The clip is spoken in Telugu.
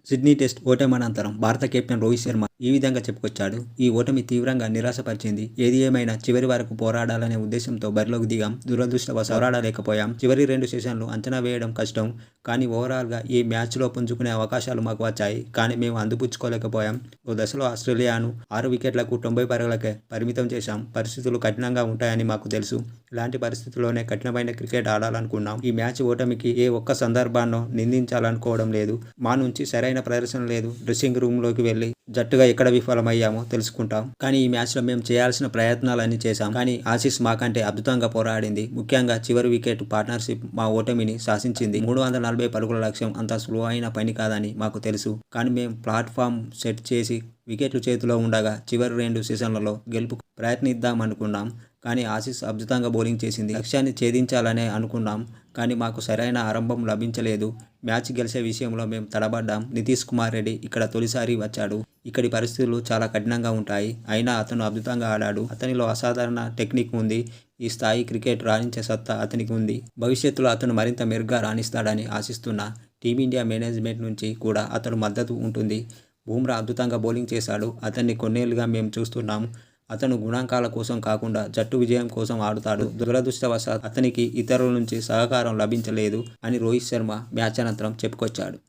సిడ్నీ టెస్ట్ ఓటమి అనంతరం భారత కెప్టెన్ రోహిత్ శర్మ ఈ విధంగా చెప్పుకొచ్చాడు. ఈ ఓటమి తీవ్రంగా నిరాశపరిచింది. ఏది ఏమైనా చివరి వరకు పోరాడాలనే ఉద్దేశంతో బరిలోకి దిగాం. దురదృష్టవశాత్తు పోరాడలేకపోయాం. చివరి 2 సెషన్లు అంచనా వేయడం కష్టం. కానీ ఓవరాల్గా ఈ మ్యాచ్లో పుంజుకునే అవకాశాలు మాకు వచ్చాయి. కానీ మేము అందిపుచ్చుకోలేకపోయాం. ఓ దశలో ఆస్ట్రేలియాను 6 వికెట్లకు 90 పరుగులకే పరిమితం చేశాం. పరిస్థితులు కఠినంగా ఉంటాయని మాకు తెలుసు. ఇలాంటి పరిస్థితుల్లోనే కఠినమైన క్రికెట్ ఆడాలనుకున్నాం. ఈ మ్యాచ్ ఓటమికి ఏ ఒక్క సందర్భాన్నో నిందించాలనుకోవడం లేదు. మా నుంచి సరైన ప్రదర్శన లేదు. డ్రెస్సింగ్ రూమ్లోకి వెళ్ళి జట్టుగా ఎక్కడ విఫలమయ్యామో తెలుసుకుంటాం. కానీ ఈ మ్యాచ్లో మేము చేయాల్సిన ప్రయత్నాలన్నీ చేశాం. కానీ ఆసీస్ మాకంటే అద్భుతంగా పోరాడింది. ముఖ్యంగా చివరి వికెట్ పార్ట్నర్షిప్ మా ఓటమిని శాసించింది. 340 పరుగుల లక్ష్యం అంత సులువైన పని కాదని మాకు తెలుసు. కానీ మేము ప్లాట్ఫామ్ సెట్ చేసి వికెట్లు చేతిలో ఉండగా చివరి 2 సెషన్లలో గెలుపుకు ప్రయత్నిద్దామనుకున్నాం. కానీ ఆసీస్ అద్భుతంగా బౌలింగ్ చేసింది. లక్ష్యాన్ని ఛేదించాలనే అనుకున్నాం. కానీ మాకు సరైన ఆరంభం లభించలేదు. మ్యాచ్ గెలిచే విషయంలో మేము తడబడ్డాం. నితీష్ కుమార్ రెడ్డి ఇక్కడ తొలిసారి వచ్చాడు. ఇక్కడి పరిస్థితులు చాలా కఠినంగా ఉంటాయి. అయినా అతను అద్భుతంగా ఆడాడు. అతనిలో అసాధారణ టెక్నిక్ ఉంది. ఈ స్థాయి క్రికెట్ రాణించే సత్తా అతనికి ఉంది. భవిష్యత్తులో అతను మరింత మెరుగ్గా రాణిస్తాడని ఆశిస్తున్నా. టీమిండియా మేనేజ్మెంట్ నుంచి కూడా అతను మద్దతు ఉంటుంది. బుమ్రా అద్భుతంగా బౌలింగ్ చేశాడు. అతన్ని కొన్నేళ్లుగా మేము చూస్తున్నాం. అతను గుణాంకాల కోసం కాకుండా జట్టు విజయం కోసం ఆడుతాడు. దురదృష్టవశాత్తు అతనికి ఇతరుల నుంచి సహకారం లభించలేదు అని రోహిత్ శర్మ మ్యాచ్ అనంతరం చెప్పుకొచ్చాడు.